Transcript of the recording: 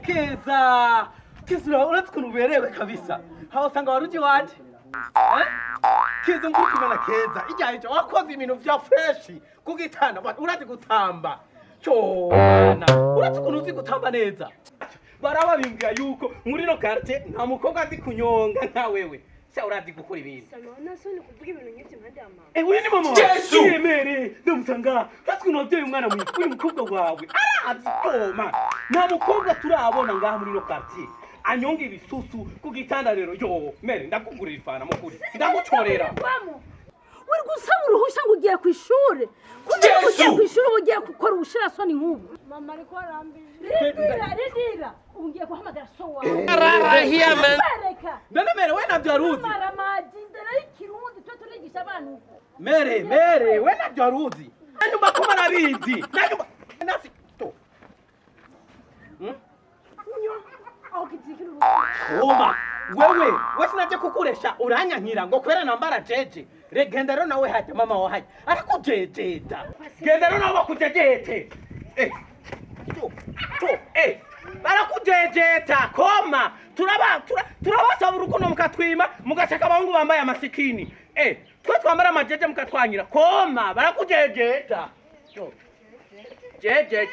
Keza Keza unataka uberewe kabisa hao sanga waruji waje Keza mbukimana Keza ijyaje wakoze ibintu vya fresh kugitana urati gutamba cyo bana urati kunuzi gutamba neza baraba bimbwira yuko muri no quartier nta mukobwa azi kunyonga nka wewe sha urati gukora ibintu Salona sone kuvuga ibintu nyinshi mpande ya mama wewe ni mama Yesu yemere ndamusanga urati kunavye umwana mu uyu mukobwa wawe arazi koma nta mukobwa turabona ngaha muri no quartier anyonga ibisusu kugitanda rero yo mere ndakugurira ifana mukuri ndagucorera uri gusaba uruhusha ngo ugiye ku ishure kugira ngo ugiye ku ishure ugiye gukora ubushira soni nk'ubu mama ariko arambije ridira ungiye guhamagara so wawe arahia man none mere we navyo aruzi mara maji ndera ikirundi twe turigisha abantu mere we navyo aruzi nyuma ko barabizi nyuma nasi to Oma wewe sinaje kukuresha uranyankira ngo kwera nambara jeje regenda rero nawe haje mama wa haje ariko jejeta genda rero nawe bakujejete barakujejeta koma turabasaba urukundo mukatwima mugashaka abahungu bambaye amasikini twe twambara amajeje mukatwanyira koma barakujejeta jeje